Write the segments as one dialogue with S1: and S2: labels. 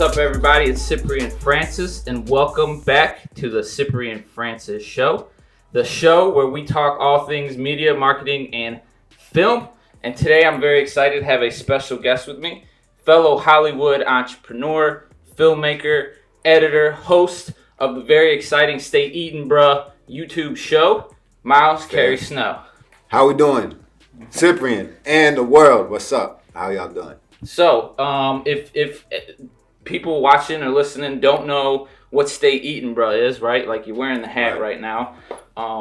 S1: up, everybody? It's Cyprian Francis, and welcome back to the Cyprian Francis Show, the show where we talk all things media, marketing, and film. And today I'm very excited to have a special guest with me, fellow Hollywood entrepreneur, filmmaker, editor, host of the very exciting Stay Eatin' Bruh YouTube show, Miles Carey Snow.
S2: How we doing? Cyprian and the world, what's up? How y'all doing?
S1: So, if people watching or listening don't know what Stay Eatin' Bruh is, right? Like you're wearing the hat right now.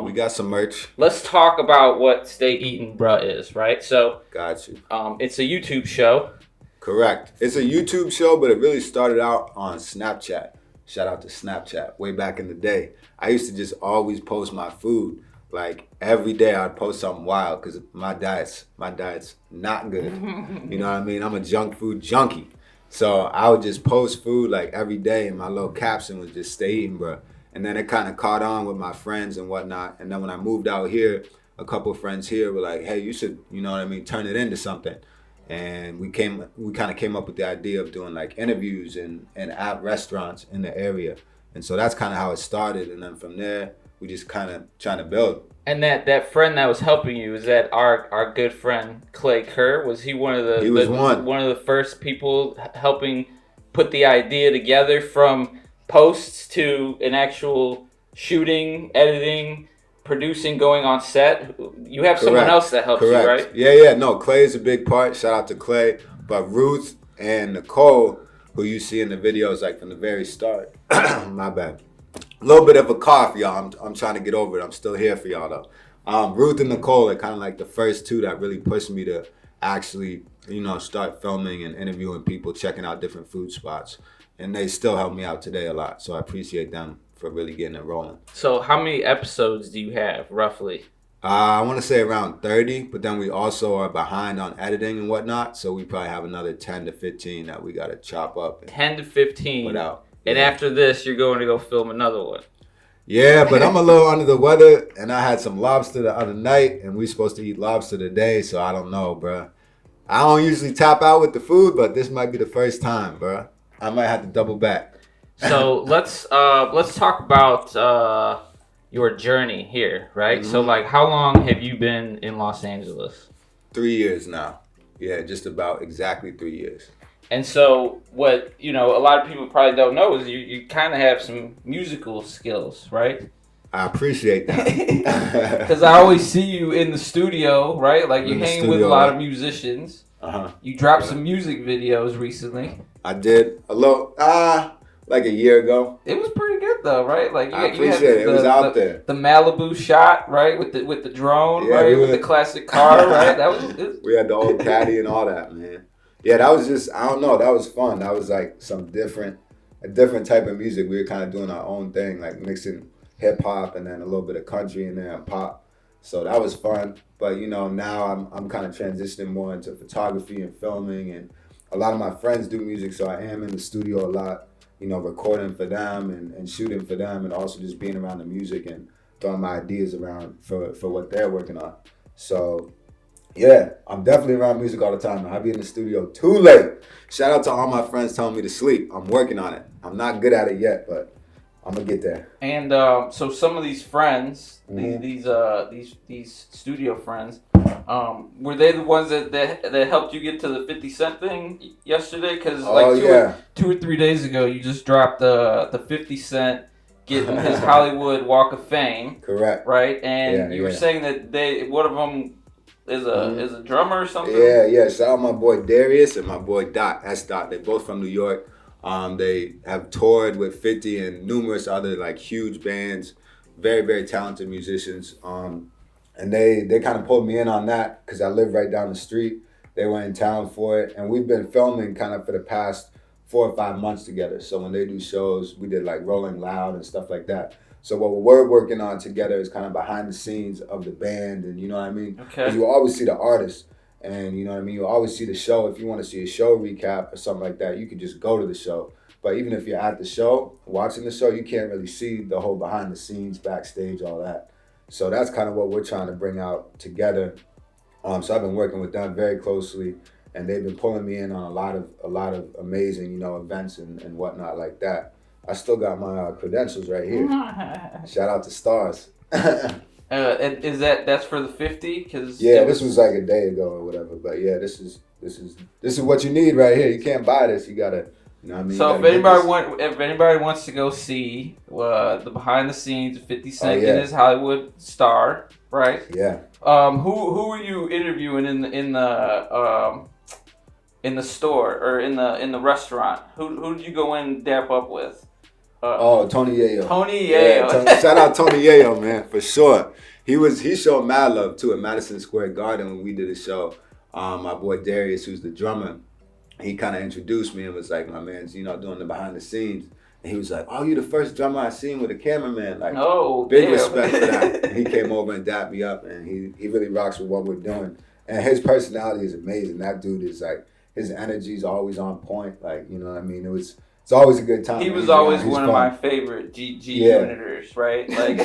S2: We got some merch.
S1: Let's talk about what Stay Eatin' Bruh is, right? So,
S2: got you.
S1: It's a YouTube show.
S2: Correct. It's a YouTube show, but it really started out on Snapchat. Shout out to Snapchat. Way back in the day, I used to just always post my food. Like every day I'd post something wild because my diet's not good. You know what I mean? I'm a junk food junkie. So I would just post food like every day, and my little caption was just Stay Eatin' Bruh. And then it kind of caught on with my friends and whatnot. And then when I moved out here, a couple of friends here were like, hey, you should, you know what I mean, turn it into something. And we kind of came up with the idea of doing like interviews and at restaurants in the area. And so that's kind of how it started. And then from there, we just kind of trying to build.
S1: And that friend that was helping you, is that our good friend Clay Kerr? Was he one of the first people helping put the idea together from posts to an actual shooting, editing, producing, going on set? You have someone else that helps you, right?
S2: Yeah. No, Clay is a big part. Shout out to Clay. But Ruth and Nicole, who you see in the videos like from the very start, my bad. A little bit of a cough, y'all. I'm trying to get over it. I'm still here for y'all, though. Ruth and Nicole are kind of like the first two that really pushed me to actually, start filming and interviewing people, checking out different food spots. And they still help me out today a lot. So I appreciate them for really getting it rolling.
S1: So how many episodes do you have, roughly?
S2: I want to say around 30, but then we also are behind on editing and whatnot. So we probably have another 10 to 15 that we got to chop up.
S1: 10 to 15?
S2: Without.
S1: And after this, you're going to go film another one.
S2: Yeah, but I'm a little under the weather, and I had some lobster the other night, and we're supposed to eat lobster today, so I don't know, bruh. I don't usually tap out with the food, but this might be the first time, bruh. I might have to double back.
S1: So let's talk about your journey here, right? Mm-hmm. So like, how long have you been in Los Angeles?
S2: 3 years now. Yeah, just about exactly 3 years.
S1: And so what, a lot of people probably don't know is you kind of have some musical skills, right?
S2: I appreciate that.
S1: Because I always see you in the studio, right? Like you hang with a lot of musicians. Uh-huh. You dropped some music videos recently.
S2: I did. A little, like a year ago.
S1: It was pretty good though, right? Like
S2: I appreciate it. It was out there.
S1: The Malibu shot, right? With the drone, right? With the classic car, right?
S2: We had the old caddy and all that, man. Yeah, that was just, I don't know, that was fun. That was like a different type of music. We were kind of doing our own thing, like mixing hip hop and then a little bit of country in there and pop. So that was fun. But now I'm kind of transitioning more into photography and filming, and a lot of my friends do music, so I am in the studio a lot, recording for them and shooting for them, and also just being around the music and throwing my ideas around for what they're working on. So yeah, I'm definitely around music all the time. I'll be in the studio too late. Shout out to all my friends telling me to sleep. I'm working on it. I'm not good at it yet, but I'm gonna get there.
S1: And so some of these friends, these studio friends, were they the ones that helped you get to the 50 Cent thing yesterday? Because two or 3 days ago, you just dropped the 50 Cent getting his Hollywood Walk of Fame.
S2: Correct.
S1: Right, and you were saying that one of them is a drummer or something?
S2: Yeah. Shout out my boy Darius and my boy Dot. That's Dot. They're both from New York. They have toured with 50 and numerous other like huge bands. Very, very talented musicians. And they kind of pulled me in on that because I live right down the street. They were in town for it. And we've been filming kind of for the past 4 or 5 months together. So when they do shows, we did like Rolling Loud and stuff like that. So what we're working on together is kind of behind the scenes of the band, and you know what I mean?
S1: Okay.
S2: Because you always see the artist, and you know what I mean? You always see the show. If you want to see a show recap or something like that, you can just go to the show. But even if you're at the show, watching the show, you can't really see the whole behind the scenes, backstage, all that. So that's kind of what we're trying to bring out together. So I've been working with them very closely. and they've been pulling me in on a lot of amazing, you know, events and whatnot like that. I still got my credentials right here. Shout out to Stars.
S1: And is that's for the 50? Cause
S2: yeah, this was like a day ago or whatever. But yeah, this is what you need right here. You can't buy this. You gotta, you know what I mean.
S1: So if anybody wants to go see the behind the scenes of 50 Cent in his Hollywood star, right?
S2: Yeah.
S1: Who were you interviewing in the store or in the restaurant? Who did you go in and dap up with?
S2: Tony Yayo.
S1: Tony Yayo.
S2: Yeah, shout out Tony Yayo, man, for sure. He showed mad love too at Madison Square Garden when we did a show. My boy Darius, who's the drummer, he kind of introduced me and was like, my man's, you know, doing the behind the scenes. And he was like, oh, you the first drummer I seen with a cameraman. Like, big respect for that. And he came over and dapped me up, and he really rocks with what we're doing. And his personality is amazing. That dude is like, his energy's always on point. Like, you know what I mean? It's always a good time.
S1: He was always one of my favorite G unitors, right? Like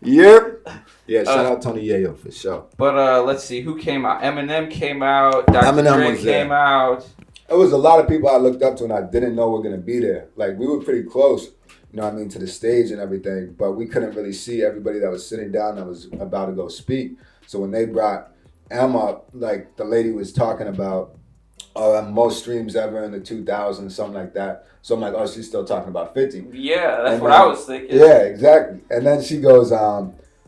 S2: Yep. Yeah, shout out Tony Yayo for sure.
S1: But let's see, who came out? Eminem came out. Dr. Dre came out.
S2: It was a lot of people I looked up to, and I didn't know were gonna be there. Like, we were pretty close, you know what I mean, to the stage and everything, but we couldn't really see everybody that was sitting down that was about to go speak. So when they brought Em up, like the lady was talking about most streams ever in the 2000s, something like that. So I'm like, oh, she's still talking about 50.
S1: Yeah, that's what I was thinking.
S2: Yeah, exactly. And then she goes,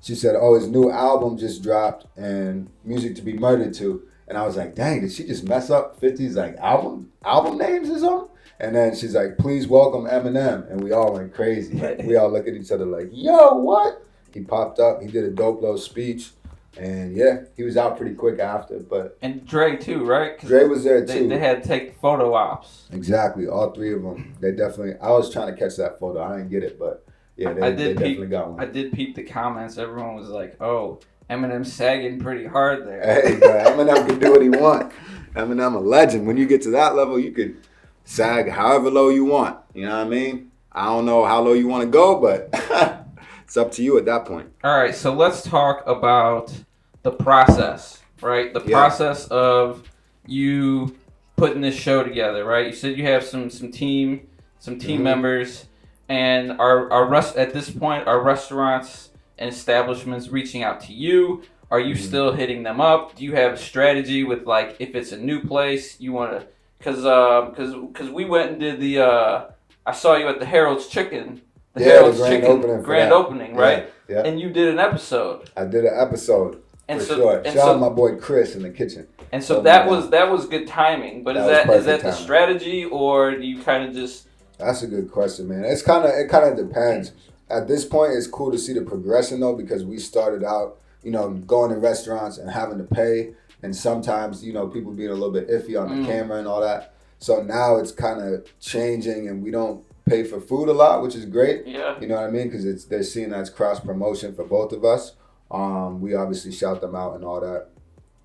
S2: she said, oh, his new album just dropped and Music to Be Murdered To. And I was like, dang, did she just mess up 50's like album names or something? And then she's like, please welcome Eminem. And we all went crazy. Like, we all look at each other like, yo, what? He popped up. He did a dope little speech. And yeah, he was out pretty quick after.
S1: And Dre too, right?
S2: Dre was there too.
S1: They had to take photo ops.
S2: Exactly, all three of them. They definitely. I was trying to catch that photo. I didn't get it, but yeah, they definitely got one.
S1: I did peep the comments. Everyone was like, "Oh, Eminem's sagging pretty hard there."
S2: Hey, bro, Eminem can do what he want. Eminem a legend. When you get to that level, you could sag however low you want. You know what I mean? I don't know how low you want to go, but it's up to you at that point.
S1: All right, so let's talk about the process, right? The process of you putting this show together, right? You said you have some team members, and at this point, are restaurants and establishments reaching out to you? Are you still hitting them up? Do you have a strategy with, like, if it's a new place you want to? Because we went and did the I saw you at the Harold's Chicken. The Harold's Chicken grand opening, right?
S2: Yeah.
S1: And you did an episode.
S2: I did an episode. For sure. Shout out my boy Chris in the kitchen.
S1: And so that was good timing. But is that the strategy, or do you kind of just?
S2: That's a good question, man. It kind of depends. At this point, it's cool to see the progression though, because we started out, you know, going to restaurants and having to pay, and sometimes, you know, people being a little bit iffy on the camera and all that. So now it's kind of changing, and we don't pay for food a lot, which is great.
S1: Yeah.
S2: You know what I mean? Because they're seeing that's cross promotion for both of us. We obviously shout them out and all that.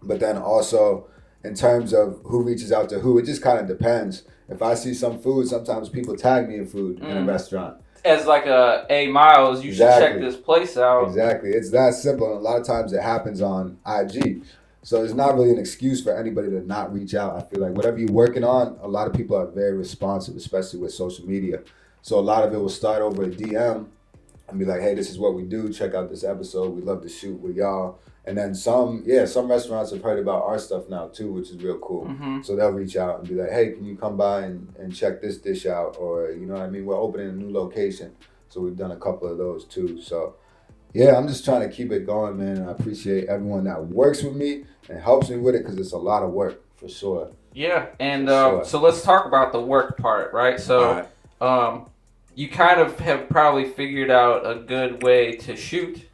S2: But then also, in terms of who reaches out to who, it just kind of depends. If I see some food, sometimes people tag me in food in a restaurant.
S1: As like Miles, you should check this place out.
S2: Exactly. It's that simple. And a lot of times it happens on IG. So it's not really an excuse for anybody to not reach out. I feel like whatever you're working on, a lot of people are very responsive, especially with social media. So a lot of it will start over a DM and be like, hey, this is what we do. Check out this episode. We'd love to shoot with y'all. And then some restaurants have heard about our stuff now too, which is real cool. Mm-hmm. So they'll reach out and be like, hey, can you come by and check this dish out? Or, you know what I mean? We're opening a new location. So we've done a couple of those too. So yeah, I'm just trying to keep it going, man. And I appreciate everyone that works with me and helps me with it, because it's a lot of work for sure.
S1: Yeah. And so let's talk about the work part, right? So you kind of have probably figured out a good way to shoot,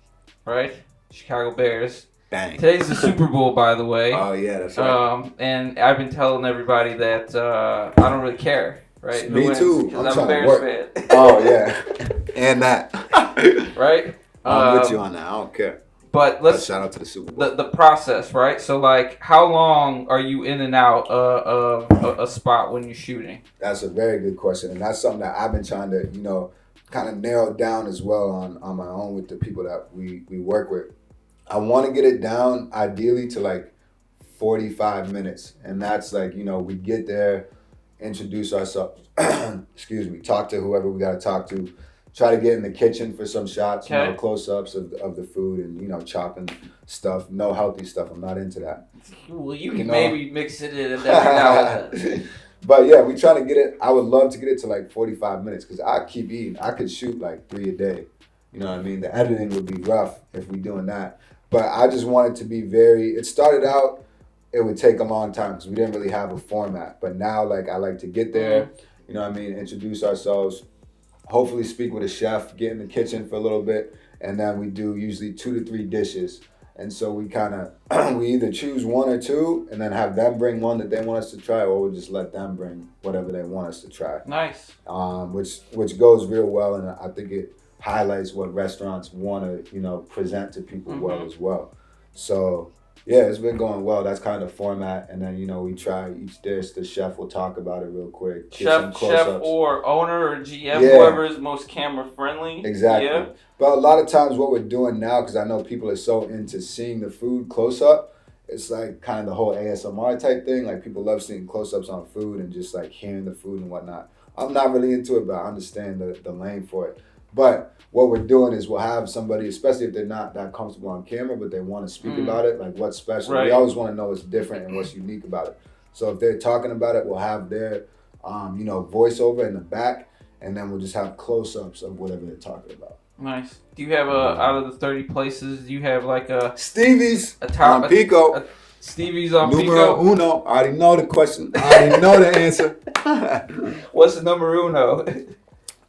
S1: right? Chicago Bears.
S2: Bang.
S1: Today's the Super Bowl, by the way.
S2: Oh, yeah, that's right.
S1: And I've been telling everybody that I don't really care, right?
S2: Me too.
S1: Because I'm a Bears fan.
S2: Oh, yeah. And that.
S1: Right?
S2: I'm with you on that. I don't care.
S1: But
S2: shout out to the Super Bowl.
S1: The process, right? So, like, how long are you in and out of a spot when you're shooting?
S2: That's a very good question. And that's something that I've been trying to, you know, kind of narrow down as well on my own with the people that we work with. I want to get it down ideally to like 45 minutes. And that's like, we get there, introduce ourselves, excuse me, talk to whoever we got to talk to, try to get in the kitchen for some shots, close-ups of the food and, chopping stuff. No healthy stuff. I'm not into that.
S1: Well, you can maybe mix it in every now and then.
S2: But yeah, we try to get it. I would love to get it to like 45 minutes because I keep eating. I could shoot like 3 a day. You know what I mean? The editing would be rough if we doing that. But I just want it to be it started out, it would take a long time because we didn't really have a format. But now, like, I like to get there, you know what I mean, introduce ourselves, hopefully speak with a chef, get in the kitchen for a little bit, and then we do usually 2 to 3 dishes. And so we kind of, we either choose 1 or 2 and then have them bring one that they want us to try, or we'll just let them bring whatever they want us to try.
S1: Nice.
S2: Which goes real well, and I think it highlights what restaurants want to, present to people well as well. So, yeah, it's been going well. That's kind of the format. And then, we try each dish. The chef will talk about it real quick.
S1: Chef or owner or GM, whoever is most camera friendly.
S2: Exactly. Yeah. But a lot of times what we're doing now, because I know people are so into seeing the food close up, it's like kind of the whole ASMR type thing. Like people love seeing close-ups on food and just like hearing the food and whatnot. I'm not really into it, but I understand the lane for it. But what we're doing is we'll have somebody, especially if they're not that comfortable on camera, but they want to speak about it, like what's special. Right. We always want to know what's different and what's unique about it. So if they're talking about it, we'll have their, voiceover in the back, and then we'll just have close-ups of whatever they're talking about.
S1: Nice. Do you have out of the 30 places, do you have like a
S2: Stevie's
S1: a top,
S2: on Pico?
S1: Stevie's on
S2: Numero
S1: Pico?
S2: uno. I already know the question. I already know the answer.
S1: What's the number uno?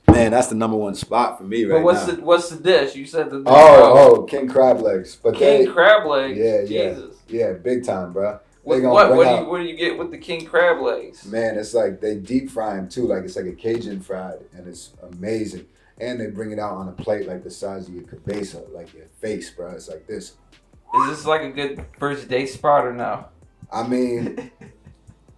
S2: Man, that's the number 1 spot for me right now.
S1: But what's the dish? You said the
S2: king crab legs. But
S1: crab legs.
S2: Yeah,
S1: Jesus.
S2: Yeah, big time, bro.
S1: What do you get with the king crab legs?
S2: Man, it's like they deep fry them too. Like it's like a Cajun fried, and it's amazing. And they bring it out on a plate like the size of your cabeza, like your face, bro. It's like this.
S1: Is this like a good first date spot or no?
S2: I mean,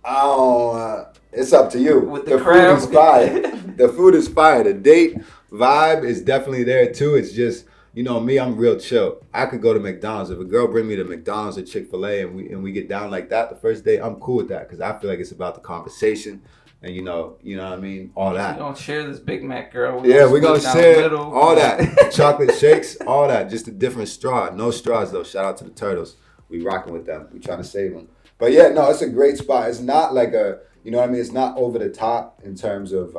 S2: I don't. It's up to you.
S1: With the crab.
S2: Food is fire. The food is fire. The date vibe is definitely there too. It's just, me, I'm real chill. I could go to McDonald's. If a girl bring me to McDonald's or Chick-fil-A and we get down like that the first date, I'm cool with that because I feel like it's about the conversation and you know what I mean, all that.
S1: We're gonna share this Big Mac, girl.
S2: We're gonna share all that. Chocolate shakes, all that. Just a different straw. No straws though. Shout out to the Turtles. We rocking with them. We trying to save them. But yeah, no, it's a great spot. It's not like you know what I mean? It's not over the top in terms of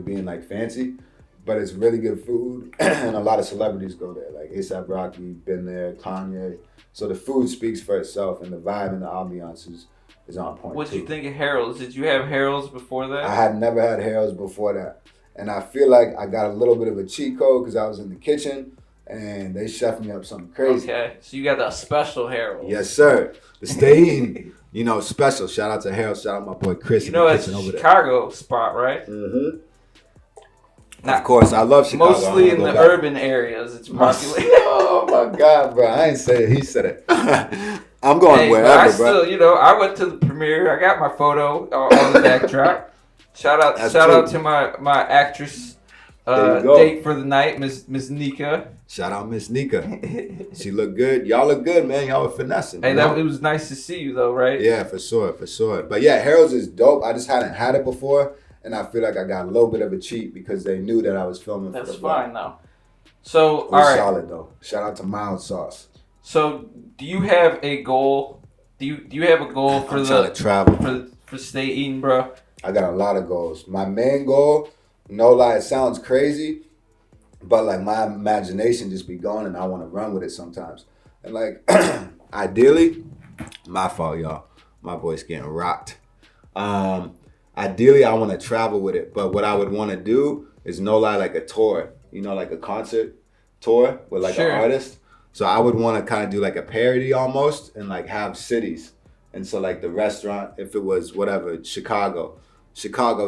S2: being like fancy, but it's really good food, and a lot of celebrities go there. Like A$AP Rocky, been there, Kanye. So the food speaks for itself, and the vibe and the ambiance is on point.
S1: What did you think of Harold's? Did you have Harold's before that?
S2: I had never had Harold's before that, and I feel like I got a little bit of a cheat code because I was in the kitchen. And they chefed me up something crazy.
S1: Okay, so you got the special Harold.
S2: Yes, sir. The staying, special. Shout out to Harold. Shout out my boy Chris.
S1: It's a Chicago spot, right?
S2: Mm-hmm. Now, of course, I love Chicago.
S1: Mostly in the urban areas, it's popular.
S2: Oh my God, bro! I ain't say it. He said it. I'm going wherever, bro.
S1: Still, I went to the premiere. I got my photo on the backdrop. Shout out to my actress. Date for the night, Miss Nika.
S2: Shout out Miss Nika. She looked good. Y'all look good, man. Y'all were finessing.
S1: Hey, it was nice to see you though, right?
S2: Yeah, for sure. But yeah, Harold's is dope. I just hadn't had it before, and I feel like I got a little bit of a cheat because they knew that I was filming.
S1: That's fine though. So
S2: all right, solid though. Shout out to Mild Sauce.
S1: So, do you have a goal? Do you have a goal for
S2: to travel
S1: for Stay Eating, bro?
S2: I got a lot of goals. My main goal. No lie, it sounds crazy, but like my imagination just be going and I want to run with it sometimes. And like, ideally, my fault, y'all. My voice getting rocked. Ideally, I want to travel with it, but what I would want to do is no lie, like a tour, like a concert tour with like an artist. So I would want to kind of do like a parody almost and like have cities. And so like the restaurant, if it was whatever, Chicago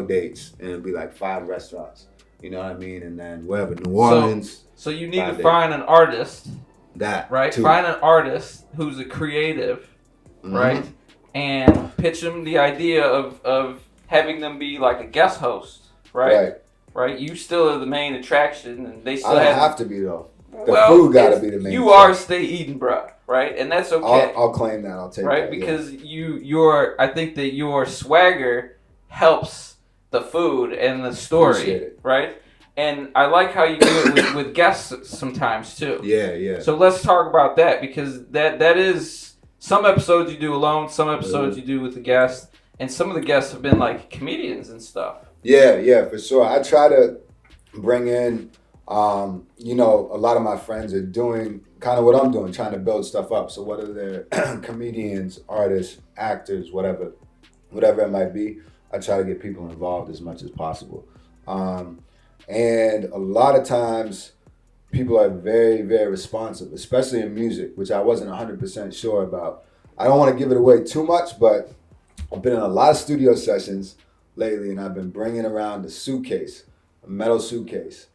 S2: dates, and it'd be like 5 restaurants. You know what I mean? And then wherever, New Orleans.
S1: So you need to find an artist.
S2: That.
S1: Right?
S2: Too.
S1: Find an artist who's a creative, right? And pitch them the idea of having them be like a guest host, right? Right? You still are the main attraction, and they still
S2: I don't have to be though. The food got to be the main.
S1: You are stay eating, bro, right? And that's okay.
S2: I'll claim that. I'll take
S1: right?
S2: that.
S1: Because I think that your swagger helps the food and the story, right? And I like how you do it with guests sometimes too.
S2: Yeah.
S1: So let's talk about that, because that is some episodes you do alone, some episodes you do with the guests, and some of the guests have been like comedians and stuff.
S2: Yeah, for sure. I try to bring in, a lot of my friends are doing kind of what I'm doing, trying to build stuff up. So whether they're comedians, artists, actors, whatever it might be, I try to get people involved as much as possible. And a lot of times people are very, very responsive, especially in music, which I wasn't 100% sure about. I don't want to give it away too much, but I've been in a lot of studio sessions lately, and I've been bringing around a metal suitcase.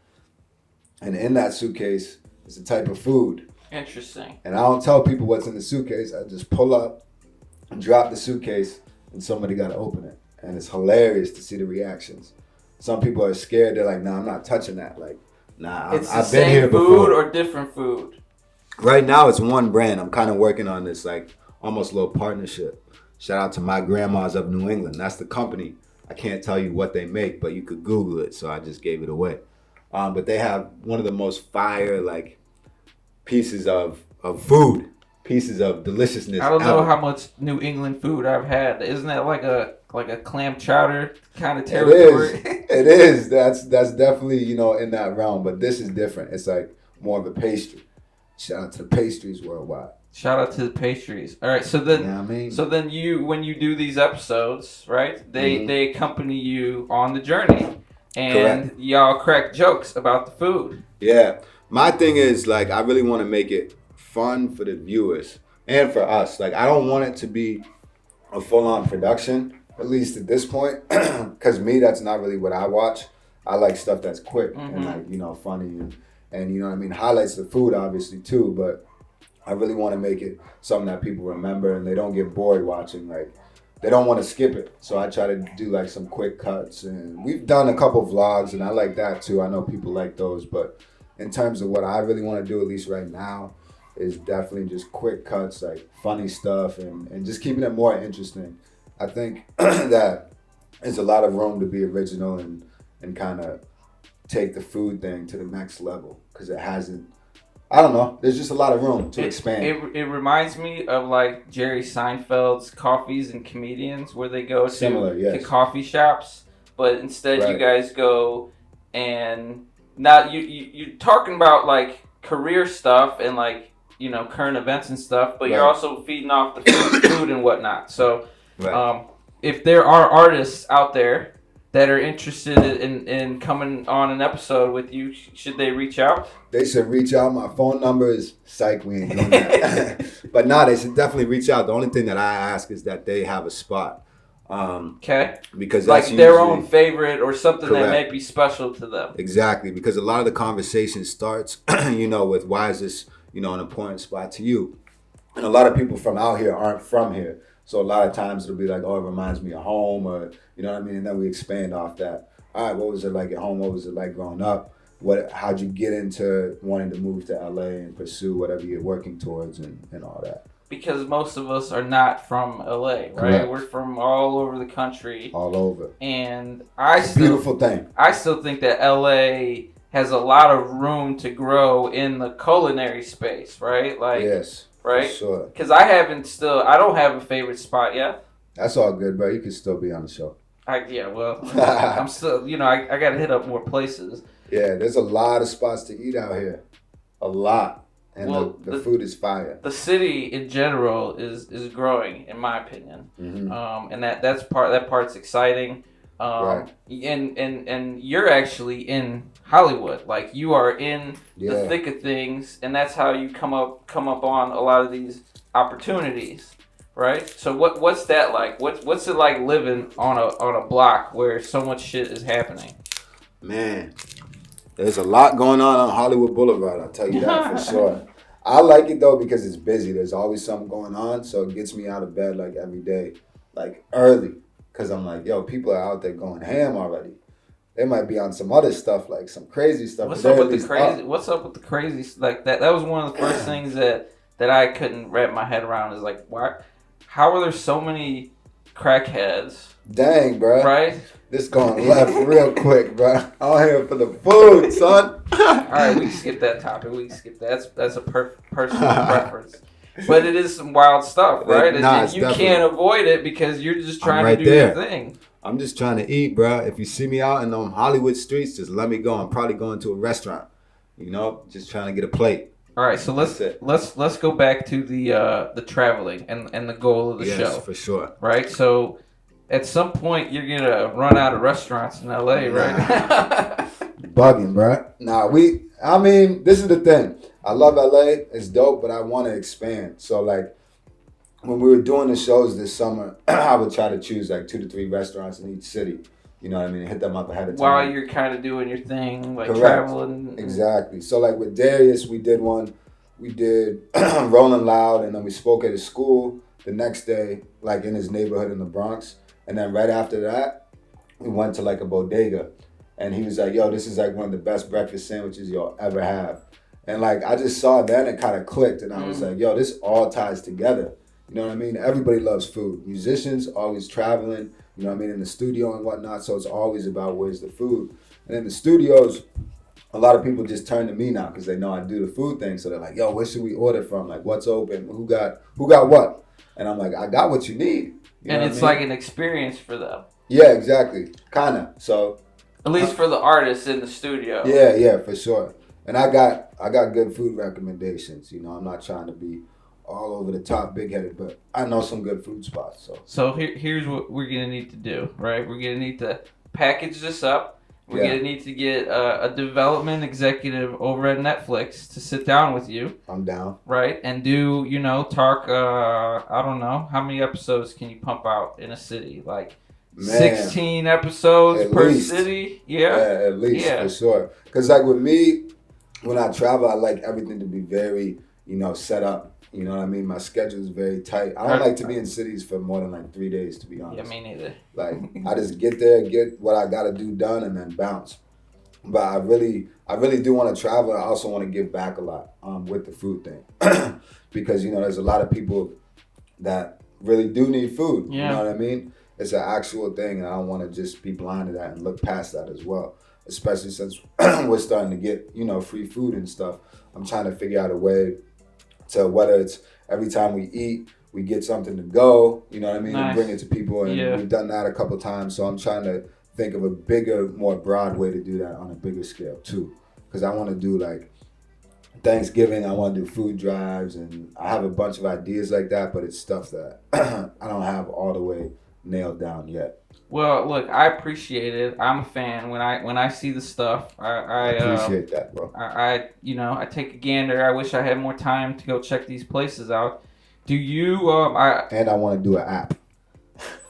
S2: And in that suitcase is a type of food.
S1: Interesting.
S2: And I don't tell people what's in the suitcase. I just pull up and drop the suitcase, and somebody got to open it. And it's hilarious to see the reactions. Some people are scared. They're like, "Nah, I'm not touching that." Like, nah, I've been here before.
S1: Food or different food?
S2: Right now, it's one brand. I'm kind of working on this, like, almost little partnership. Shout out to My Grandma's of New England. That's the company. I can't tell you what they make, but you could Google it. So I just gave it away. But they have one of the most fire, like, pieces of food, pieces of deliciousness.
S1: I don't know how much New England food I've had. Isn't that like a clam chowder kind of territory?
S2: It is. That's definitely, in that realm. But this is different. It's like more of a pastry. Shout out to the pastries worldwide.
S1: Shout out to the pastries. All right, so then,
S2: you know what I mean?
S1: So then when you do these episodes, right? They accompany you on the journey, and
S2: Correct.
S1: Y'all crack jokes about the food.
S2: Yeah, my thing is, like, I really want to make it fun for the viewers and for us. Like, I don't want it to be a full-on production, at least at this point, because that's not really what I watch. I like stuff that's quick and, like, funny and you know what I mean, highlights the food obviously too, but I really want to make it something that people remember and they don't get bored watching. Like, they don't want to skip it. So I try to do like some quick cuts, and we've done a couple vlogs, and I like that too. I know people like those, but in terms of what I really want to do, at least right now, is definitely just quick cuts, like funny stuff, and just keeping it more interesting. I think that there's a lot of room to be original and kind of take the food thing to the next level, because it hasn't. I don't know. There's just a lot of room to expand.
S1: It reminds me of like Jerry Seinfeld's Coffees and Comedians, where they go to coffee shops, but instead you guys go and now you're talking about like career stuff and like current events and stuff, but you're also feeding off the food and whatnot. So if there are artists out there that are interested in coming on an episode with you, should they reach out?
S2: They should reach out. My phone number is psych. We ain't doing that. But they should definitely reach out. The only thing that I ask is that they have a spot.
S1: Okay.
S2: Because
S1: like
S2: that's
S1: their own favorite or something
S2: correct.
S1: That may be special to them.
S2: Exactly. Because a lot of the conversation starts, with why is this, an important spot to you? And a lot of people from out here aren't from here. So a lot of times it'll be like, oh, it reminds me of home, or, you know what I mean? And then we expand off that. All right, what was it like at home? What was it like growing up? How'd you get into wanting to move to LA and pursue whatever you're working towards and all that?
S1: Because most of us are not from LA, right?
S2: Correct.
S1: We're from all over the country.
S2: All over.
S1: And
S2: it's a beautiful thing.
S1: I still think that LA has a lot of room to grow in the culinary space, right? Like,
S2: yes.
S1: Right?
S2: Sure.
S1: Because I don't have a favorite spot yet.
S2: That's all good, bro. You can still be on the show.
S1: I'm still, I got to hit up more places.
S2: Yeah, there's a lot of spots to eat out here. A lot. And the food is fire.
S1: The city in general is growing, in my opinion. Mm-hmm. And that part's exciting.
S2: Right.
S1: And you're actually in Hollywood, like you are in the thick of things, and that's how you come up on a lot of these opportunities, right? So what's that like? What's it like living on a block where so much shit is happening?
S2: Man, there's a lot going on Hollywood Boulevard. I'll tell you that for sure. I like it though because it's busy. There's always something going on, so it gets me out of bed like every day, like early. Because I'm like, yo, people are out there going ham already. They might be on some other stuff, like some crazy stuff.
S1: What's up with the crazy? What's up with the crazy? Like that was one of the first things that I couldn't wrap my head around. Is like, why? How are there so many crackheads?
S2: Dang, bro.
S1: Right?
S2: This going left real quick, bro. I'm here for the food, son.
S1: All right, we can skip that topic. We can skip that. That's a personal preference. But it is some wild stuff, right? And you can't avoid it because you're just trying to do your thing.
S2: I'm just trying to eat, bro. If you see me out in them Hollywood streets, just let me go. I'm probably going to a restaurant. You know, just trying to get a plate.
S1: All right, so let's go back to the traveling and the goal of the show.
S2: Yes, for sure.
S1: Right, so at some point you're gonna run out of restaurants in LA, right?
S2: Bugging, bro. I mean, this is the thing. I love LA. It's dope, but I want to expand. So like, when we were doing the shows this summer, I would try to choose like 2 to 3 restaurants in each city. You know what I mean? Hit them up ahead of time.
S1: While you're kind of doing your thing, like traveling.
S2: Exactly. So like with Darius, we did one. We did Rolling Loud, and then we spoke at his school the next day, like in his neighborhood in the Bronx. And then right after that, we went to like a bodega. And he was like, yo, this is like one of the best breakfast sandwiches you'll ever have. And like, I just saw that and it kind of clicked. And I was like, yo, this all ties together. You know what I mean? Everybody loves food. Musicians always traveling, you know what I mean, in the studio and whatnot. So it's always about where's the food. And in the studios, a lot of people just turn to me now because they know I do the food thing. So they're like, yo, where should we order from? Like, what's open? Who got what? And I'm like, I got what you need.
S1: And it's like an experience for them.
S2: Yeah, exactly. Kind of. So
S1: at least for the artists in the studio.
S2: Yeah, for sure. And I got good food recommendations. You know, I'm not trying to be all over the top, big-headed, but I know some good food spots. So
S1: here's what we're gonna need to do, right? We're gonna need to package this up. We're gonna need to get a development executive over at Netflix to sit down with you.
S2: I'm down.
S1: Right, and do talk? I don't know, how many episodes can you pump out in a city? Like 16 episodes per city. Yeah,
S2: at least for sure. Because like with me, when I travel, I like everything to be very set up. You know what I mean? My schedule is very tight. I don't like to be in cities for more than like 3 days, to be honest.
S1: Yeah, me neither.
S2: Like, I just get there, get what I got to do done, and then bounce. But I really do want to travel. I also want to give back a lot with the food thing. Because, there's a lot of people that really do need food.
S1: Yeah.
S2: You know what I mean? It's an actual thing, and I don't want to just be blind to that and look past that as well. Especially since we're starting to get, free food and stuff. I'm trying to figure out a way to, whether it's every time we eat, we get something to go, you know what I mean, and bring it to people. And we've done that a couple times. So I'm trying to think of a bigger, more broad way to do that on a bigger scale too. Because I want to do like Thanksgiving, I want to do food drives, and I have a bunch of ideas like that, but it's stuff that I don't have all the way nailed down yet.
S1: Well, look, I appreciate it. I'm a fan. When I see the stuff, I
S2: appreciate that, bro.
S1: I take a gander. I wish I had more time to go check these places out. Do you?
S2: And I want to do an app.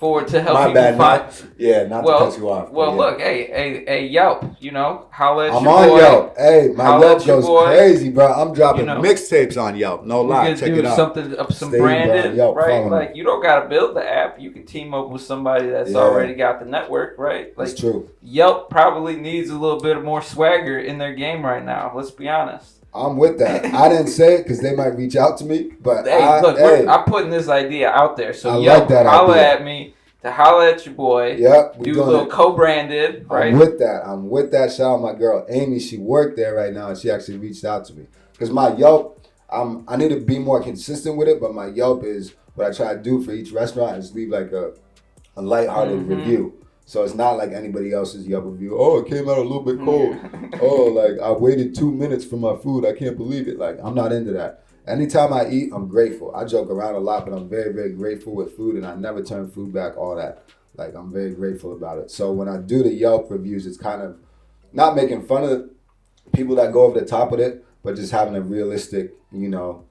S1: To help
S2: My
S1: people
S2: bad,
S1: find.
S2: Not to cut you off.
S1: Well, look, hey, Yelp, holla at
S2: I'm
S1: your
S2: on
S1: boy.
S2: Yelp. Hey, my Yelp goes crazy, bro. I'm dropping mixtapes on Yelp. No lie, check it out.
S1: Some branded,
S2: Yelp,
S1: right? Like, you don't got to build the app. You can team up with somebody that's already got the network, right? Like,
S2: that's true.
S1: Yelp probably needs a little bit more swagger in their game right now. Let's be honest.
S2: I'm with that. I didn't say it because they might reach out to me, but
S1: I'm putting this idea out there. So Yelp, holla at me. To holla at your boy.
S2: Yep.
S1: Do a little co-branded, right?
S2: I'm with that. Shout out my girl Amy. She worked there right now, and she actually reached out to me. Because my Yelp, I need to be more consistent with it, but my Yelp is, what I try to do for each restaurant is leave like a lighthearted review. So it's not like anybody else's Yelp review. Oh, it came out a little bit cold. Oh, like I waited 2 minutes for my food. I can't believe it. Like, I'm not into that. Anytime I eat, I'm grateful. I joke around a lot, but I'm very, very grateful with food, and I never turn food back, all that. Like, I'm very grateful about it. So when I do the Yelp reviews, it's kind of not making fun of people that go over the top of it, but just having a realistic,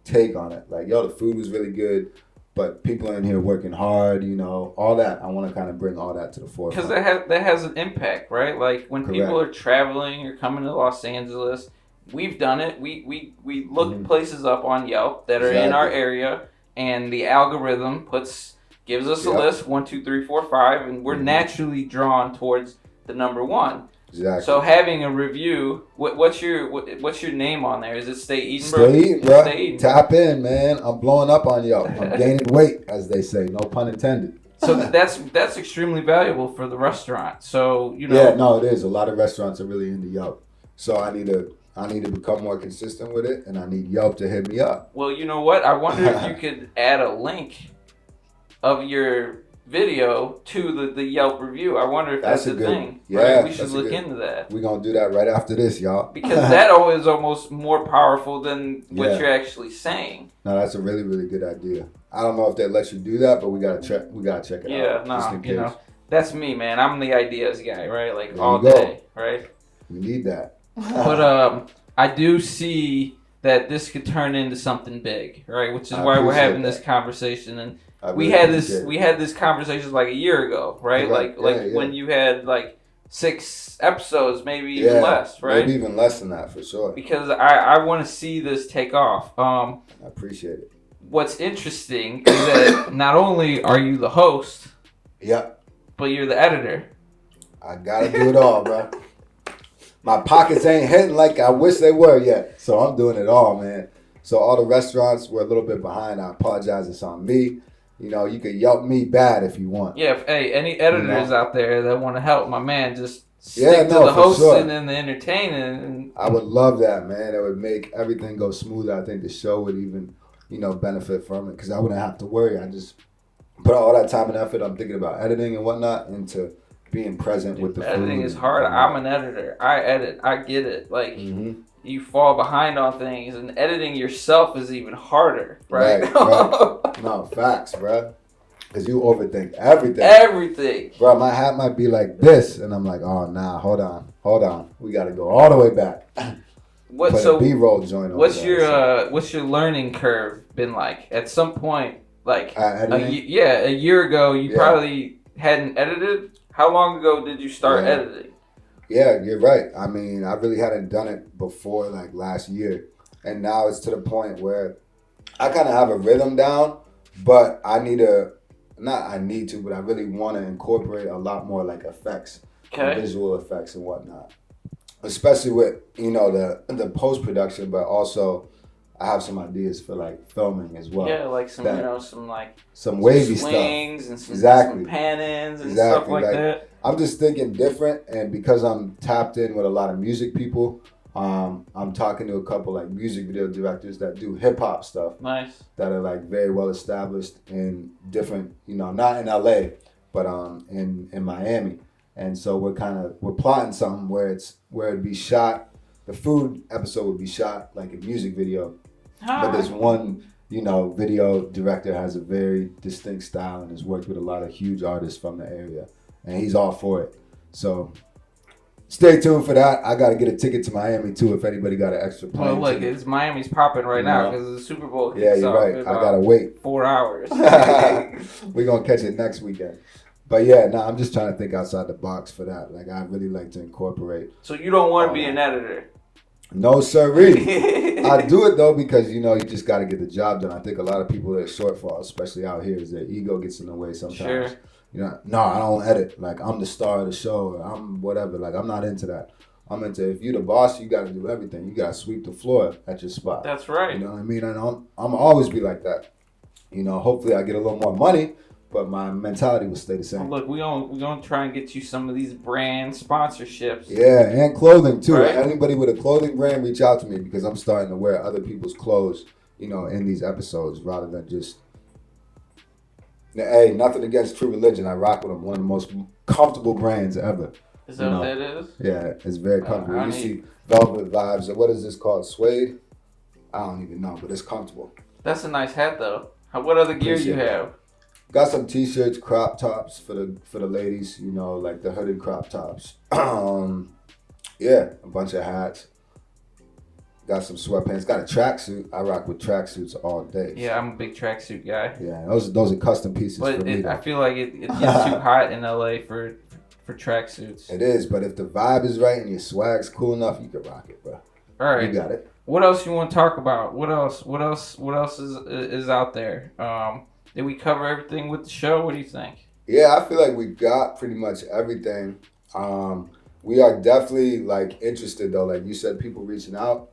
S2: take on it. Like, yo, the food was really good, but people are in here working hard, all that. I want to kind of bring all that to the forefront.
S1: Because that has an impact, right? Like, when people are traveling or coming to Los Angeles, we've done it. We look places up on Yelp that are in our area, and the algorithm gives us a list 1, 2, 3, 4, 5, and we're naturally drawn towards the number 1.
S2: Exactly.
S1: So having a review, what's your name on there? Is it Stay Eating, bro?
S2: Stay eating, bro.
S1: Stay Eating.
S2: Tap in, man. I'm blowing up on Yelp. I'm gaining weight, as they say. No pun intended.
S1: So that's extremely valuable for the restaurant. So
S2: Yeah, no, it is. A lot of restaurants are really into Yelp. So I need to become more consistent with it, and I need Yelp to hit me up.
S1: Well, you know what? I wonder if you could add a link of your video to the Yelp review. I wonder if that's a thing.
S2: Yeah,
S1: right? We should look into that.
S2: We're going to do that right after this, y'all.
S1: Because that is almost more powerful than what you're actually saying.
S2: No, that's a really, really good idea. I don't know if they let you do that, but we gotta check it out.
S1: Yeah, that's me, man. I'm the ideas guy, right? Like all day, right?
S2: We need that.
S1: But I do see that this could turn into something big, right? Which is why we're having this conversation. And we had this conversation like a year ago, right? Like when you had like 6 episodes, maybe even less, right?
S2: Maybe even less than that, for sure.
S1: Because I want to see this take off.
S2: I appreciate it.
S1: What's interesting is that not only are you the host, but you're the editor.
S2: I gotta do it all, bro. My pockets ain't hitting like I wish they were yet, so I'm doing it all, man. So all the restaurants were a little bit behind. I apologize. It's on me. You know, you can Yelp me bad if you want.
S1: Yeah, any editors out there that want to help my man, just stick to the hosting and the entertaining.
S2: I would love that, man. It would make everything go smoother. I think the show would even, benefit from it because I wouldn't have to worry. I just put all that time and effort I'm thinking about editing and whatnot into being present with the food.
S1: Editing is hard. I'm an editor. I edit. I get it. Like, you fall behind on things, and editing yourself is even harder, right?
S2: Right. No, facts, bro. Because you overthink everything.
S1: Everything.
S2: Bro, my hat might be like this, and I'm like, oh, nah, hold on. We got to go all the way back. Put a B-roll joint on.
S1: What's your learning curve been like? At some point, like a year ago, you probably hadn't edited. How long ago did you start editing?
S2: Yeah, you're right. I mean, I really hadn't done it before like last year. And now it's to the point where I kind of have a rhythm down, but I but I really want to incorporate a lot more like effects, visual effects and whatnot. Especially with, the post-production, but also I have some ideas for like filming as well.
S1: Yeah, like some
S2: wavy
S1: swings
S2: stuff.
S1: And some pan-ins and stuff like that.
S2: I'm just thinking different, and because I'm tapped in with a lot of music people, I'm talking to a couple like music video directors that do hip hop stuff.
S1: Nice. That
S2: are like very well established in different, not in LA, but in Miami. And so we're plotting something where it'd be shot. The food episode would be shot like a music video. But there's one, video director has a very distinct style and has worked with a lot of huge artists from the area. And he's all for it. So stay tuned for that. I got to get a ticket to Miami too if anybody got an extra plane.
S1: Well, look, Miami's popping right now because the Super Bowl kicks
S2: off. Yeah, you're right. I got to wait.
S1: 4 hours.
S2: We're going to catch it next weekend. But yeah, I'm just trying to think outside the box for that. Like, I really like to incorporate.
S1: So you don't want to be an editor?
S2: No, sirree. I do it, though, because, you just got to get the job done. I think a lot of people that shortfall, especially out here, is their ego gets in the way sometimes.
S1: Sure.
S2: No, I don't edit. Like, I'm the star of the show. Or I'm whatever. Like, I'm not into that. I'm into, if you're the boss, you got to do everything. You got to sweep the floor at your spot.
S1: That's right.
S2: You know what I mean? And I'm always be like that. Hopefully I get a little more money. But my mentality will stay the same.
S1: Well, look, we're gonna try and get you some of these brand sponsorships.
S2: Yeah, and clothing too. Right? Anybody with a clothing brand, reach out to me because I'm starting to wear other people's clothes, in these episodes rather than just. Hey, nothing against True Religion. I rock with them. One of the most comfortable brands ever.
S1: Is that what that is?
S2: Yeah, it's very comfortable. You see velvet vibes. What is this called? Suede? I don't even know, but it's comfortable.
S1: That's a nice hat though. What other gear you have?
S2: Got some t-shirts, crop tops for the ladies, like the hooded crop tops. Yeah, a bunch of hats. Got some sweatpants. Got a tracksuit. I rock with tracksuits all day.
S1: Yeah, I'm a big tracksuit guy.
S2: Yeah, those are custom pieces for me.
S1: I feel like it gets too hot in LA for tracksuits.
S2: It is, but if the vibe is right and your swag's cool enough, you can rock it, bro.
S1: All right,
S2: you got it.
S1: What else you want to talk about? What else is out there? Did we cover everything with the show? What do you think?
S2: Yeah, I feel like we got pretty much everything. We are definitely like interested though. Like you said, people reaching out.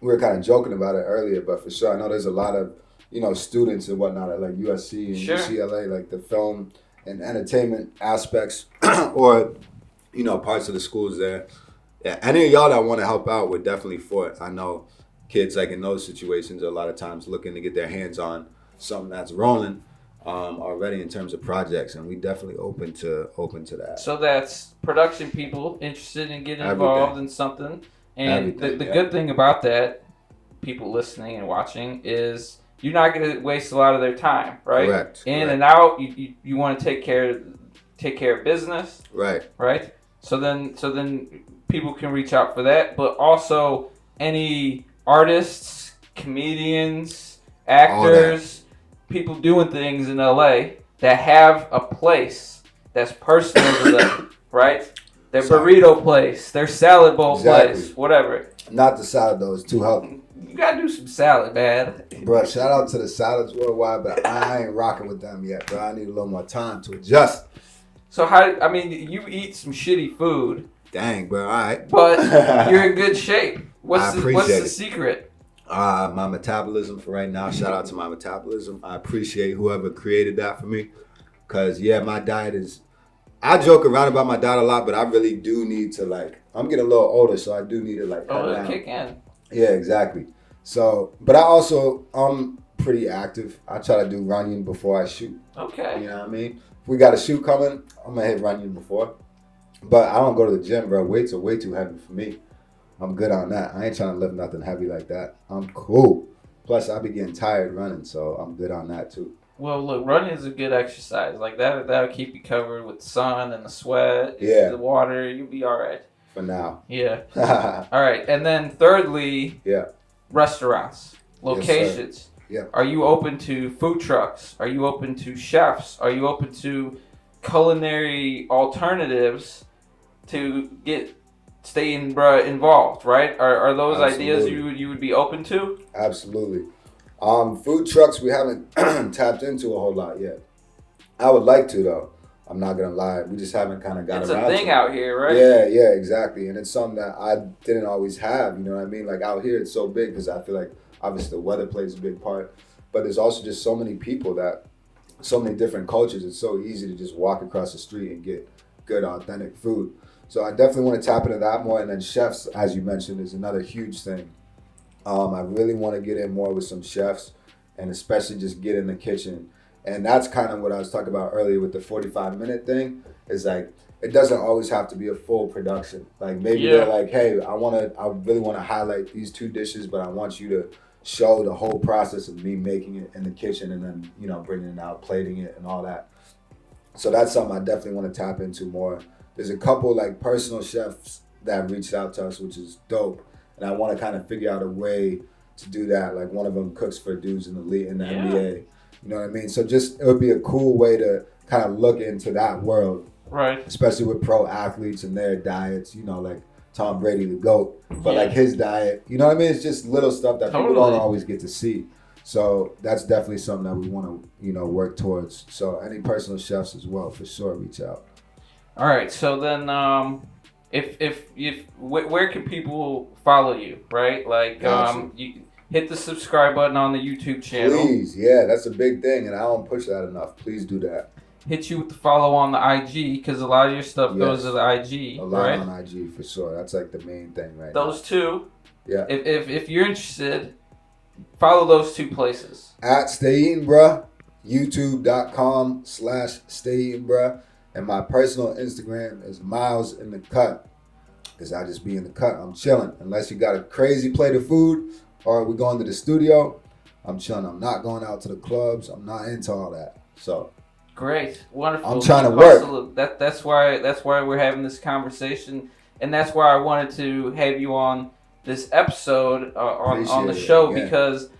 S2: We were kind of joking about it earlier, but for sure, I know there's a lot of students and whatnot at like USC and
S1: Sure.
S2: UCLA, like the film and entertainment aspects, or parts of the schools there. Yeah, any of y'all that want to help out, we're definitely for it. I know kids like in those situations are a lot of times looking to get their hands on something that's rolling already in terms of projects, and we definitely open to that.
S1: So that's production people interested in getting involved in something. And the good thing about that, people listening and watching, is you're not going to waste a lot of their time, right?
S2: Correct.
S1: And out, you want to take care of business,
S2: right?
S1: So then people can reach out for that, but also any artists, comedians, actors, people doing things in LA that have a place that's personal to them, right? Their burrito place, their salad bowl place, whatever.
S2: Not the salad though; it's too healthy.
S1: You gotta do some salad, man.
S2: Bro, shout out to the Salads Worldwide, but I ain't rocking with them yet, bro. I need a little more time to adjust.
S1: So you eat some shitty food.
S2: Dang, bro. All right.
S1: But you're in good shape. What's the secret?
S2: My metabolism for right now. Shout out to my metabolism. I appreciate whoever created that for me. Because, my diet is... I joke around about my diet a lot, but I really do need to, I'm getting a little older, so I do need to, cut down.
S1: Kick in.
S2: Yeah, exactly. So, but I'm pretty active. I try to do running before I shoot.
S1: Okay.
S2: You know what I mean? If we got a shoot coming, I'm going to hit running before. But I don't go to the gym, bro. Weights are way too heavy for me. I'm good on that. I ain't trying to lift nothing heavy like that. I'm cool. Plus, I be getting tired running, so I'm good on that too.
S1: Well, look, running is a good exercise. Like that'll keep you covered with the sun and the sweat, the water. You'll be all right.
S2: For now.
S1: Yeah. All right, and then thirdly, restaurants, locations.
S2: Yes,
S1: Are you open to food trucks? Are you open to chefs? Are you open to culinary alternatives to stay involved? Right? Are those ideas you would be open to?
S2: Absolutely. Food trucks we haven't tapped into a whole lot yet. I would like to though. I'm not gonna lie. We just haven't kind of got around to it.
S1: It's a thing out here, right?
S2: Yeah, exactly. And it's something that I didn't always have. You know what I mean? Like out here, it's so big because I feel like obviously the weather plays a big part, but there's also just so many people so many different cultures. It's so easy to just walk across the street and get good, authentic food. So I definitely want to tap into that more. And then chefs, as you mentioned, is another huge thing. I really want to get in more with some chefs and especially just get in the kitchen. And that's kind of what I was talking about earlier with the 45-minute thing. Is like, it doesn't always have to be a full production. Like maybe they're like, hey, I really want to highlight these 2 dishes, but I want you to show the whole process of me making it in the kitchen and then, bringing it out, plating it and all that. So that's something I definitely want to tap into more. There's a couple like personal chefs that reached out to us, which is dope. And I want to kind of figure out a way to do that. Like one of them cooks for dudes in the league, in the NBA. You know what I mean? So just it would be a cool way to kind of look into that world.
S1: Right.
S2: Especially with pro athletes and their diets, like Tom Brady, the GOAT, but like his diet, you know what I mean? It's just little stuff that people don't always get to see. So that's definitely something that we want to, work towards. So any personal chefs as well, for sure, reach out.
S1: All right. So then, where can people follow you? Right. Like, you hit the subscribe button on the YouTube channel.
S2: Please. Yeah, that's a big thing. And I don't push that enough. Please do that.
S1: Hit you with the follow on the IG because a lot of your stuff goes to the IG.
S2: A lot on IG for sure. That's like the main thing right
S1: now. Those 2.
S2: Yeah.
S1: If you're interested, follow those 2 places.
S2: At Stay Eatin' Bruh, youtube.com/Stay Eatin' Bruh. And my personal Instagram is Miles in the Cut. Because I just be in the cut. I'm chilling. Unless you got a crazy plate of food or we're going to the studio, I'm chilling. I'm not going out to the clubs. I'm not into all that. So
S1: great. Wonderful.
S2: I'm trying to work.
S1: That's why we're having this conversation. And that's why I wanted to have you on this episode on the show because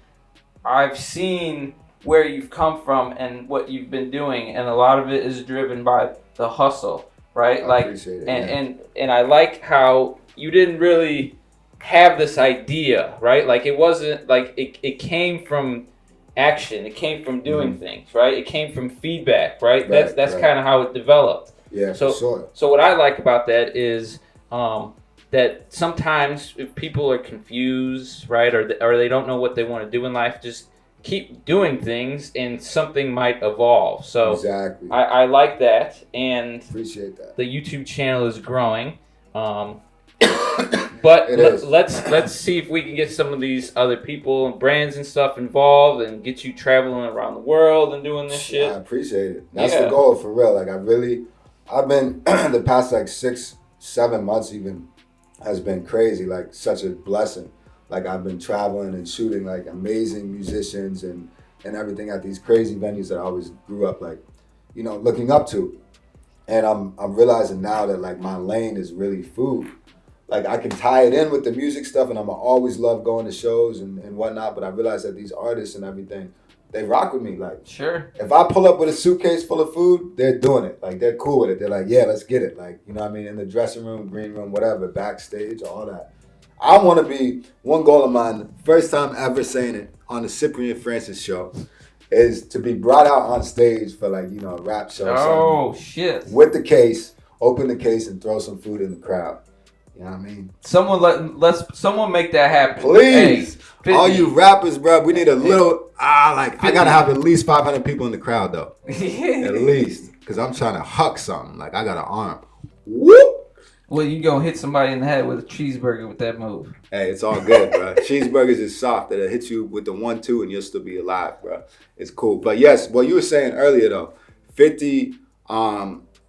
S1: I've seen where you've come from and what you've been doing, and a lot of it is driven by the hustle, right?
S2: I appreciate it,
S1: and I like how you didn't really have this idea, right? Like it wasn't like it came from action. It came from doing things, right? It came from feedback, right? That's kind of how it developed.
S2: Yeah,
S1: so,
S2: for sure.
S1: So what I like about that is that sometimes if people are confused, right, or they don't know what they want to do in life, just keep doing things and something might evolve. So
S2: exactly.
S1: I like that, and
S2: Appreciate that.
S1: the YouTube channel is growing. But let's see if we can get some of these other people and brands and stuff involved and get you traveling around the world and doing this shit.
S2: I appreciate it. That's the goal, for real. Like I've been the past like 6-7 months even has been crazy. Like such a blessing. Like I've been traveling and shooting like amazing musicians and everything at these crazy venues that I always grew up like, looking up to. And I'm realizing now that like my lane is really food. Like I can tie it in with the music stuff, and I'm always love going to shows and whatnot. But I realize that these artists and everything, they rock with me. Like,
S1: sure,
S2: if I pull up with a suitcase full of food, they're doing it. Like they're cool with it. They're like, yeah, let's get it. Like, you know what I mean? In the dressing room, green room, whatever, backstage, all that. I want to be, one goal of mine, first time ever saying it on the Cyprian Francis show, is to be brought out on stage for like, a rap show.
S1: Oh shit!
S2: With the case, open the case and throw some food in the crowd. You know what I mean?
S1: Someone make that happen.
S2: Please. Hey, all you rappers, bro, we need a little, I gotta have at least 500 people in the crowd though. At least. Because I'm trying to huck something. Like I got an arm. Whoop!
S1: Well, you gonna hit somebody in the head with a cheeseburger with that move.
S2: Hey, it's all good, bro. Cheeseburgers is soft. It'll hit you with the 1-2 and you'll still be alive, bro. It's cool. But yes, what you were saying earlier though, 50,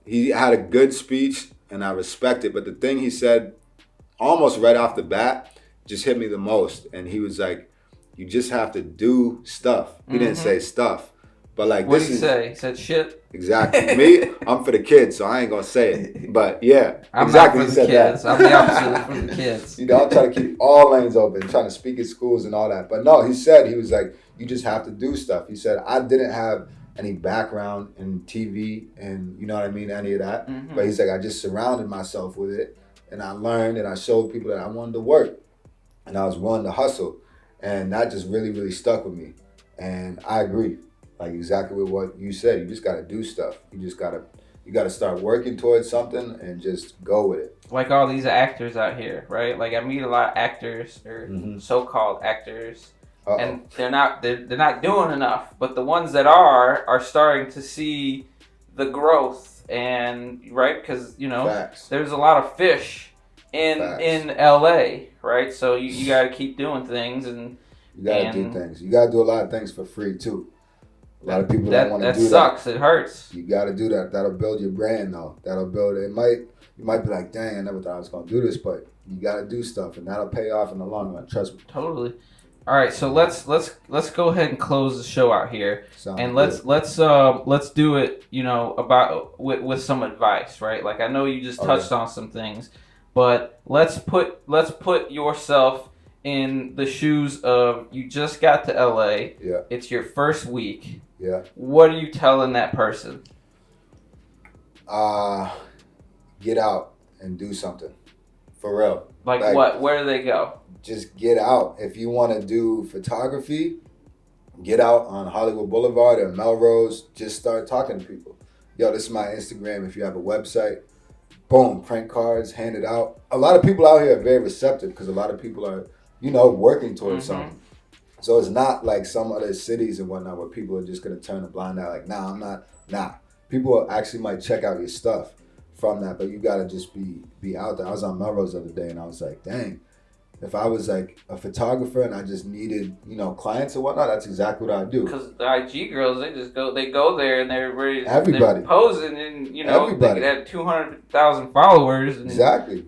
S2: he had a good speech and I respect it. But the thing he said almost right off the bat just hit me the most. And he was like, you just have to do stuff. He didn't say stuff. But like,
S1: what did he say? He said shit?
S2: Exactly. Me, I'm for the kids, so I ain't gonna say it. But yeah,
S1: I'm
S2: exactly.
S1: Not for the kids. That. I'm the opposite for the kids.
S2: I'm trying to keep all lanes open, trying to speak at schools and all that. But no, he was like, you just have to do stuff. He said, I didn't have any background in TV and you know what I mean, any of that. Mm-hmm. But he's like, I just surrounded myself with it and I learned and I showed people that I wanted to work and I was willing to hustle. And that just really, really stuck with me. And I agree. Like exactly with what you said. You just got to do stuff. You got to start working towards something and just go with it.
S1: Like all these actors out here, right? Like I meet a lot of actors or so-called actors. Uh-oh. And they're not doing enough, but the ones that are starting to see the growth and right because
S2: Facts.
S1: There's a lot of fish in LA, right? So you got to keep doing things and
S2: you got to do things. You got to do a lot of things for free too. A lot of people don't want to do that. That
S1: sucks. It hurts.
S2: You got to do that. That'll build your brand though. That'll build it. You might be like, dang, I never thought I was gonna do this, but you got to do stuff, and that'll pay off in the long run. Trust me.
S1: Totally. All right, so let's go ahead and close the show out here, and let's do it. About with some advice, right? Like I know you just touched on some things, but let's put yourself in the shoes of you just got to LA.
S2: Yeah.
S1: It's your first week.
S2: Yeah.
S1: What are you telling that person?
S2: Get out and do something. For real.
S1: Like what? Where do they go?
S2: Just get out. If you want to do photography, get out on Hollywood Boulevard or Melrose. Just start talking to people. Yo, this is my Instagram. If you have a website, boom, print cards, hand it out. A lot of people out here are very receptive because a lot of people are, working towards something. So it's not like some other cities and whatnot where people are just going to turn a blind eye like, nah, I'm not. Nah. People actually might check out your stuff from that, but you got to just be out there. I was on Melrose the other day and I was like, dang. If I was like a photographer and I just needed, clients and whatnot, that's exactly what I'd do.
S1: Because the IG girls, they go there and they're ready.
S2: Everybody
S1: they're posing and
S2: everybody.
S1: They could have 200,000 followers. And
S2: exactly.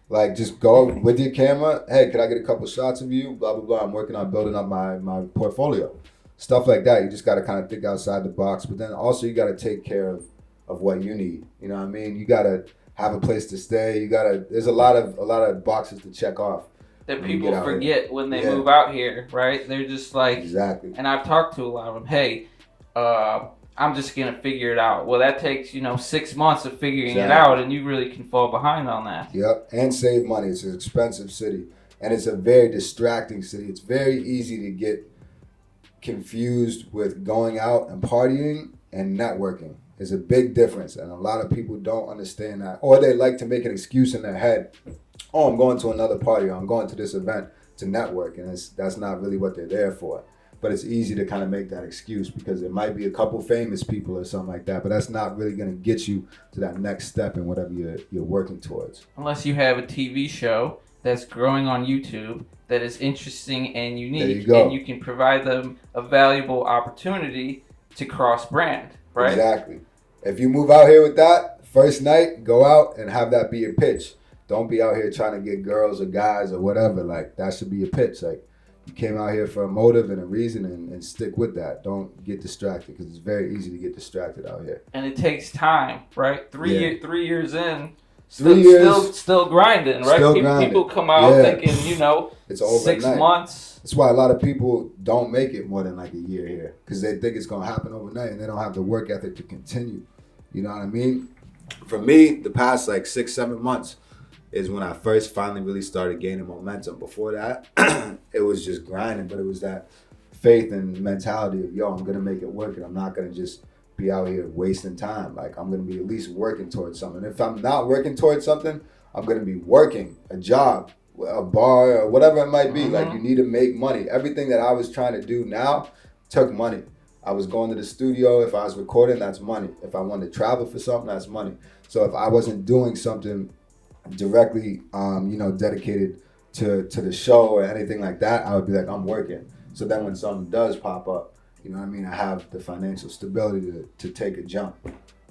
S2: Like just go with your camera. Hey, can I get a couple shots of you? Blah blah blah. I'm working on building up my portfolio, stuff like that. You just got to kind of think outside the box, but then also you got to take care of what you need. You know what I mean? You got to have a place to stay. There's a lot of boxes to check off.
S1: That people forget when they move out here, right? They're just like,
S2: exactly.
S1: And I've talked to a lot of them. Hey, I'm just gonna figure it out. Well, that takes 6 months of figuring it out, and you really can fall behind on that.
S2: Yep, and save money. It's an expensive city, and it's a very distracting city. It's very easy to get confused with going out and partying and networking. It's a big difference, and a lot of people don't understand that, or they like to make an excuse in their head. Oh, I'm going to another party, or I'm going to this event to network, and that's not really what they're there for. But it's easy to kind of make that excuse because there might be a couple famous people or something like that, but that's not really going to get you to that next step in whatever you're working towards.
S1: Unless you have a TV show that's growing on YouTube that is interesting and unique,
S2: There you go.
S1: and you can provide them a valuable opportunity to cross brand, right?
S2: Exactly. If you move out here with that, first night, go out and have that be your pitch. Don't be out here trying to get girls or guys or whatever. Like, that should be your pitch. Like, you came out here for a motive and a reason, and stick with that. Don't get distracted because it's very easy to get distracted out here.
S1: And it takes time, right? 3 years in,
S2: 3 years.
S1: still grinding, right?
S2: Still grinding.
S1: People come out thinking,
S2: it's overnight.
S1: 6 months.
S2: That's why a lot of people don't make it more than like a year here because they think it's going to happen overnight and they don't have the work ethic to continue. You know what I mean? For me, the past like 6-7 months is when I first finally really started gaining momentum. Before that, it was just grinding, but it was that faith and mentality of, yo, I'm going to make it work and I'm not going to just be out here wasting time. Like, I'm going to be at least working towards something. If I'm not working towards something, I'm going to be working a job, a bar, or whatever it might be. Like, you need to make money. Everything that I was trying to do now took money. I was going to the studio. If I was recording, that's money. If I wanted to travel for something, that's money. So if I wasn't doing something directly, dedicated to the show or anything like that, I would be like, I'm working. So then when something does pop up, you know what I mean, I have the financial stability to take a jump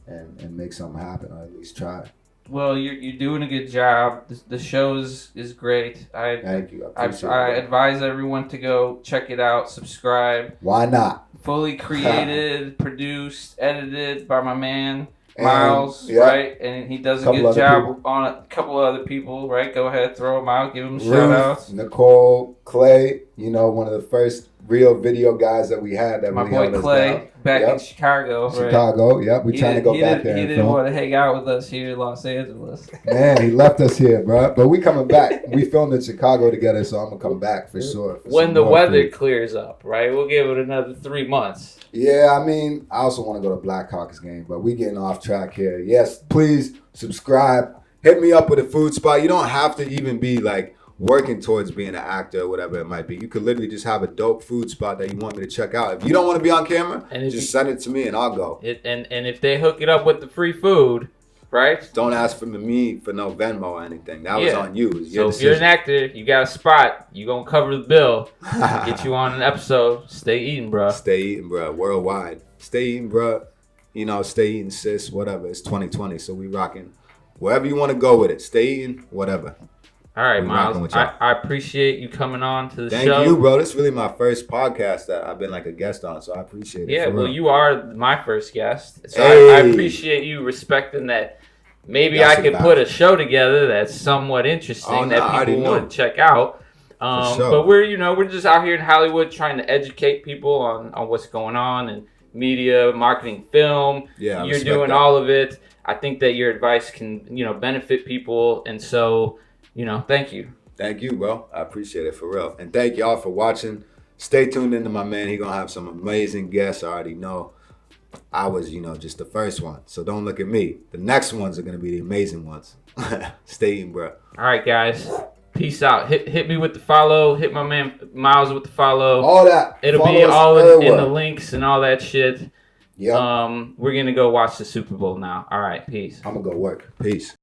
S2: and make something happen, or at least try.
S1: Well, you're doing a good job. The show is great.
S2: Thank you. I appreciate
S1: I
S2: it.
S1: advise everyone to go check it out, subscribe.
S2: Why not?
S1: Fully created, produced, edited by my man
S2: And,
S1: Miles,
S2: yeah.
S1: right? And he does a
S2: Couple
S1: good
S2: other
S1: job
S2: people.
S1: on a couple of other people, right? Go ahead, throw them out, give them shout outs.
S2: Nicole, Clay, one of the first real video guys that we had that
S1: My
S2: really
S1: boy
S2: held us
S1: Clay
S2: down.
S1: back
S2: Yep.
S1: in Chicago, right?
S2: Chicago, yep. We're trying to go back there.
S1: He
S2: and
S1: didn't
S2: film.
S1: want to hang out with us here in Los Angeles.
S2: Man, he left us here, bro. But we coming back. We filmed in Chicago together, so I'm gonna come back for sure. for
S1: When
S2: some
S1: the
S2: more
S1: weather
S2: food.
S1: clears up, right? We'll give it another 3 months.
S2: Yeah, I mean, I also want to go to Blackhawks game, but we getting off track here. Yes, please subscribe. Hit me up with a food spot. You don't have to even be like working towards being an actor or whatever it might be. You could literally just have a dope food spot that you want me to check out. If you don't want to be on camera,
S1: And if
S2: just send it to me and I'll go.
S1: And if they hook it up with the free food, right?
S2: Don't ask for me for no Venmo or anything. That was on you. It's your
S1: So if you're an
S2: decision.
S1: actor, you got a spot, you gonna cover the bill, get you on an episode. Stay eating, bro.
S2: Stay eating, bro. Worldwide. Stay eating, bro. Stay eating, sis. Whatever. It's 2020, so we rocking. Wherever you want to go with it. Stay eating, whatever.
S1: All right,
S2: We rocking
S1: Miles.
S2: with y'all.
S1: I appreciate you coming on to the
S2: Thank
S1: show.
S2: you, bro. This is really my first podcast that I've been like a guest on, so I appreciate it.
S1: Yeah,
S2: for
S1: well,
S2: real.
S1: you are my first guest, so
S2: Hey.
S1: I appreciate you respecting that. Maybe
S2: That's
S1: I could
S2: about
S1: put
S2: it.
S1: a show together that's somewhat interesting
S2: Oh, no, I
S1: that
S2: already
S1: people
S2: know.
S1: want to check out.
S2: sure.
S1: But we're just out here in Hollywood trying to educate people on what's going on in media, marketing, film.
S2: Yeah, I
S1: You're
S2: respect
S1: doing
S2: that.
S1: all of it. I think that your advice can benefit people, and so thank you.
S2: Thank you, bro. I appreciate it for real. And thank y'all for watching. Stay tuned into my man. He gonna have some amazing guests. I already know. I was, just the first one. So don't look at me. The next ones are gonna be the amazing ones. Stay eating, bro.
S1: All right, guys. Peace out. Hit me with the follow. Hit my man Miles with the follow.
S2: All that.
S1: It'll
S2: Follow
S1: be
S2: us
S1: all in
S2: everywhere.
S1: the links and all that shit.
S2: Yep.
S1: We're gonna go watch the Super Bowl now. All right, peace.
S2: I'm gonna go work. Peace.